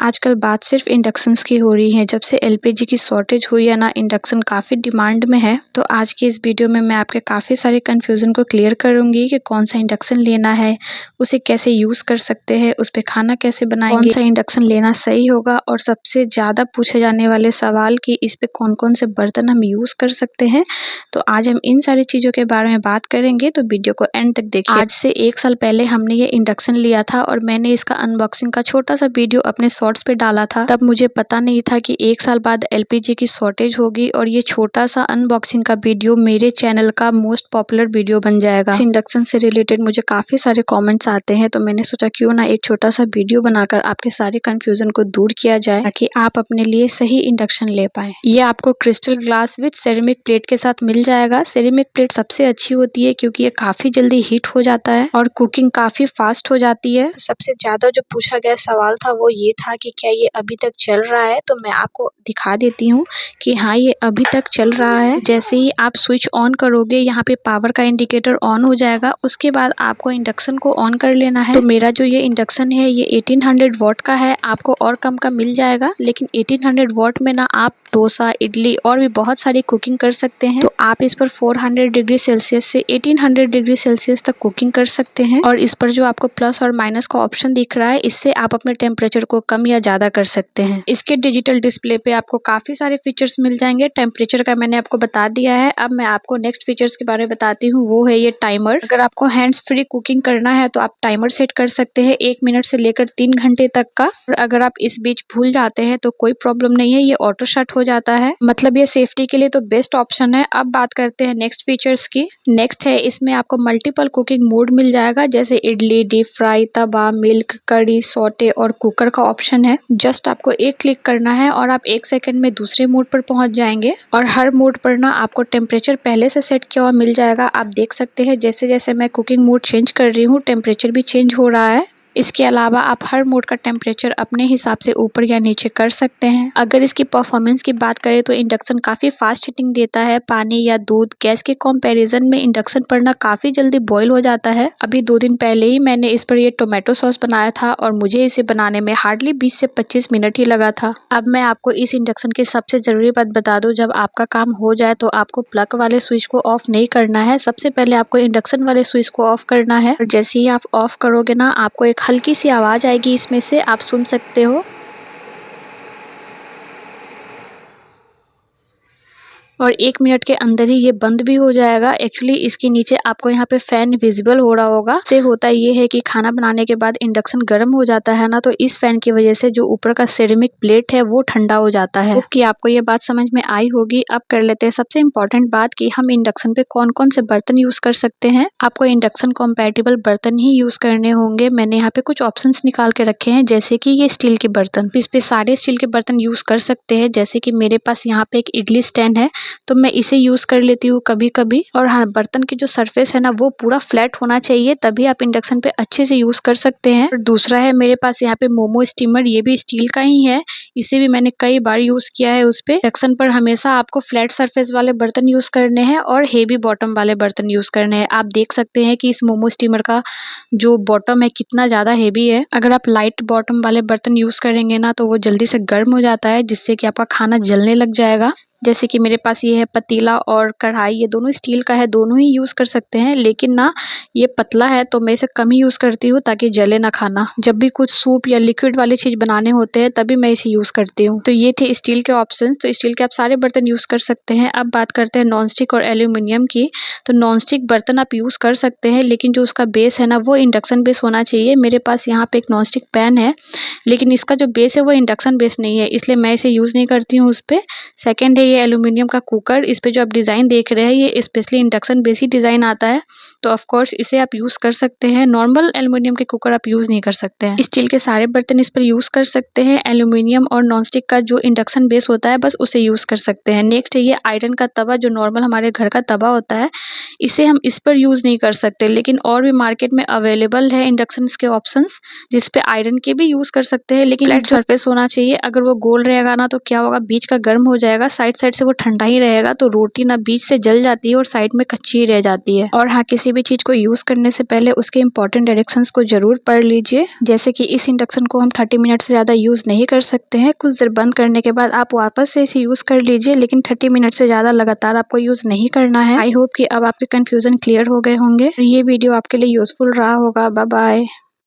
आजकल बात सिर्फ इंडक्शंस की हो रही है। जब से एलपीजी की शॉर्टेज हुई है ना, इंडक्शन काफ़ी डिमांड में है। तो आज की इस वीडियो में मैं आपके काफ़ी सारे कन्फ्यूज़न को क्लियर करूंगी कि कौन सा इंडक्शन लेना है, उसे कैसे यूज़ कर सकते हैं, उस पर खाना कैसे बनाएंगे, कौन सा इंडक्शन लेना सही होगा और सबसे ज़्यादा पूछे जाने वाले सवाल कि इस पर कौन कौन से बर्तन हम यूज़ कर सकते हैं। तो आज हम इन सारी चीज़ों के बारे में बात करेंगे, तो वीडियो को एंड तक देखिए। आज से 1 साल पहले हमने ये इंडक्शन लिया था और मैंने इसका अनबॉक्सिंग का छोटा सा वीडियो अपने शॉर्ट्स पे डाला था। तब मुझे पता नहीं था कि 1 साल बाद एलपीजी की शॉर्टेज होगी और ये छोटा सा अनबॉक्सिंग का वीडियो मेरे चैनल का मोस्ट पॉपुलर वीडियो बन जाएगा। इस इंडक्शन से रिलेटेड मुझे काफ़ी सारे कमेंट्स आते हैं, तो मैंने सोचा क्यों ना एक छोटा सा वीडियो बनाकर आपके सारे कंफ्यूजन को दूर किया जाए, ताकि आप अपने लिए सही इंडक्शन ले पाए। ये आपको crystal glass with ceramic plate के साथ मिल जाएगा। सेरेमिक प्लेट सबसे अच्छी होती है क्योंकि ये काफ़ी जल्दी हीट हो जाता है और कुकिंग काफ़ी फास्ट हो जाती है। सबसे ज़्यादा जो पूछा गया सवाल था वो ये था कि क्या ये अभी तक चल रहा है। तो मैं आपको दिखा देती हूँ कि हाँ, ये अभी तक चल रहा है। जैसे ही आप स्विच ऑन करोगे, यहाँ पे पावर का इंडिकेटर ऑन हो जाएगा। उसके बाद आपको इंडक्शन को ऑन कर लेना है। तो मेरा जो ये इंडक्शन है ये 1800 वॉट का है। आपको और कम का मिल जाएगा, लेकिन 1800 वॉट में ना आप डोसा, इडली और भी बहुत सारी कुकिंग कर सकते हैं। तो आप इस पर 400 डिग्री सेल्सियस से 1800 डिग्री सेल्सियस तक कुकिंग कर सकते हैं। और इस पर जो आपको प्लस और माइनस का ऑप्शन दिख रहा है, इससे आप अपने टेम्परेचर को कम या ज्यादा कर सकते हैं। इसके डिजिटल डिस्प्ले पे आपको काफी सारे फीचर्स मिल जाएंगे। टेम्परेचर का मैंने आपको बता दिया है। अब मैं आपको नेक्स्ट फीचर्स के बारे में बताती हूँ, वो है ये टाइमर। अगर आपको हैंड्स फ्री कुकिंग करना है तो आप टाइमर सेट कर सकते हैं 1 मिनट से लेकर 3 घंटे तक का। और अगर आप इस बीच भूल जाते हैं तो कोई प्रॉब्लम नहीं है, ये ऑटो शट हो जाता है। मतलब ये सेफ्टी के लिए तो बेस्ट ऑप्शन है। अब बात करते हैं नेक्स्ट फीचर्स की। नेक्स्ट है, इसमें आपको मल्टीपल कुकिंग मोड मिल जाएगा, जैसे इडली, डीप फ्राई, तवा, मिल्क, कड़ी, सौटे और कुकर का ऑप्शन है। जस्ट आपको एक क्लिक करना है और आप 1 सेकंड में दूसरे मोड पर पहुंच जाएंगे। और हर मोड पर ना आपको टेम्परेचर पहले से सेट किया हुआ मिल जाएगा। आप देख सकते हैं जैसे जैसे मैं कुकिंग मोड चेंज कर रही हूँ, टेम्परेचर भी चेंज हो रहा है। इसके अलावा आप हर मोड का टेम्परेचर अपने हिसाब से ऊपर या नीचे कर सकते हैं। अगर इसकी परफॉर्मेंस की बात करें तो इंडक्शन काफ़ी फास्ट हीटिंग देता है। पानी या दूध गैस के कंपैरिजन में इंडक्शन पर ना काफ़ी जल्दी बॉईल हो जाता है। अभी 2 दिन पहले ही मैंने इस पर ये टोमेटो सॉस बनाया था और मुझे इसे बनाने में हार्डली 20 से 25 मिनट ही लगा था। अब मैं आपको इस इंडक्शन की सबसे ज़रूरी बात बता दूँ, जब आपका काम हो जाए तो आपको प्लग वाले स्विच को ऑफ नहीं करना है। सबसे पहले आपको इंडक्शन वाले स्विच को ऑफ करना है। और जैसे ही आप ऑफ करोगे ना, आपको एक हल्की सी आवाज़ आएगी, इसमें से आप सुन सकते हो। और 1 मिनट के अंदर ही ये बंद भी हो जाएगा। एक्चुअली इसके नीचे आपको यहाँ पे फैन विजिबल हो रहा होगा। इससे होता ये है कि खाना बनाने के बाद इंडक्शन गर्म हो जाता है ना, तो इस फैन की वजह से जो ऊपर का सेरेमिक प्लेट है वो ठंडा हो जाता है। कि आपको ये बात समझ में आई होगी। अब कर लेते हैं सबसे इम्पोर्टेंट बात कि हम इंडक्शन पे कौन कौन से बर्तन यूज कर सकते हैं। आपको इंडक्शन कॉम्पैटिबल बर्तन ही यूज करने होंगे। मैंने यहाँ पे कुछ ऑप्शन निकाल के रखे हैं, जैसे कि ये स्टील के बर्तन। इस पे सारे स्टील के बर्तन यूज कर सकते हैं। जैसे कि मेरे पास यहाँ पे एक इडली स्टैंड है, तो मैं इसे यूज कर लेती हूँ कभी कभी। और हाँ, बर्तन की जो सरफेस है ना वो पूरा फ्लैट होना चाहिए, तभी आप इंडक्शन पे अच्छे से यूज कर सकते हैं। और दूसरा है मेरे पास यहाँ पे मोमो स्टीमर, ये भी स्टील का ही है। इसे भी मैंने कई बार यूज किया है। उस पे इंडक्शन पर हमेशा आपको फ्लैट सरफेस वाले बर्तन यूज करने हैं और हेवी बॉटम वाले बर्तन यूज करने हैं। आप देख सकते हैं कि इस मोमो स्टीमर का जो बॉटम है कितना ज्यादा हेवी है। अगर आप लाइट बॉटम वाले बर्तन यूज करेंगे ना, तो वो जल्दी से गर्म हो जाता है, जिससे कि आपका खाना जलने लग जाएगा। जैसे कि मेरे पास ये है पतीला और कढ़ाई, ये दोनों स्टील का है, दोनों ही यूज़ कर सकते हैं। लेकिन ना ये पतला है तो मैं इसे कम ही यूज़ करती हूँ, ताकि जले ना खाना। जब भी कुछ सूप या लिक्विड वाली चीज़ बनाने होते हैं तभी मैं इसे यूज़ करती हूँ। तो ये थे स्टील के ऑप्शंस। तो स्टील के आप सारे बर्तन यूज़ कर सकते हैं। अब बात करते हैं नॉन स्टिक और एल्यूमिनियम की। तो नॉन स्टिक बर्तन आप यूज़ कर सकते हैं, लेकिन जो उसका बेस है ना वो इंडक्शन बेस होना चाहिए। मेरे पास यहाँ पे एक नॉन स्टिक पैन है, लेकिन इसका जो बेस है वो इंडक्शन बेस नहीं है, इसलिए मैं इसे यूज़ नहीं करती हूँ उस पर। सेकेंड है ये एल्यूमिनियम का कुकर। इस पे जो आप डिज़ाइन देख रहे हैं ये स्पेशली इंडक्शन बेस ही डिज़ाइन आता है, तो ऑफ कोर्स इसे आप यूज़ कर सकते हैं। नॉर्मल एल्यूमिनियम के कुकर आप यूज़ नहीं कर सकते हैं। स्टील के सारे बर्तन इस पर यूज़ कर सकते हैं। एल्यूमिनियम और नॉनस्टिक का जो इंडक्शन बेस होता है बस उसे यूज़ कर सकते हैं। नेक्स्ट है ये आयरन का तवा, जो नॉर्मल हमारे घर का तवा होता है, इसे हम इस पर यूज़ नहीं कर सकते। लेकिन और भी मार्केट में अवेलेबल है इंडक्शन के ऑप्शंस, जिसपे आयरन के भी यूज़ कर सकते हैं, लेकिन फ्लैट सरफेस होना चाहिए। अगर वो गोल रहेगा ना तो क्या होगा, बीच का गर्म हो जाएगा, साइड साइड से वो ठंडा ही रहेगा तो रोटी ना बीच से जल जाती है और साइड में कच्ची ही रह जाती है। और हाँ, किसी भी चीज को यूज करने से पहले उसके इंपॉर्टेंट डायरेक्शंस को जरूर पढ़ लीजिए। जैसे कि इस इंडक्शन को हम 30 मिनट से ज्यादा यूज नहीं कर सकते हैं। कुछ देर बंद करने के बाद आप वापस से इसे यूज कर लीजिए, लेकिन 30 मिनट से ज्यादा लगातार आपको यूज नहीं करना है। आई होप कि अब आपके कंफ्यूजन क्लियर हो गए होंगे। ये वीडियो आपके लिए यूजफुल रहा होगा। Bye bye.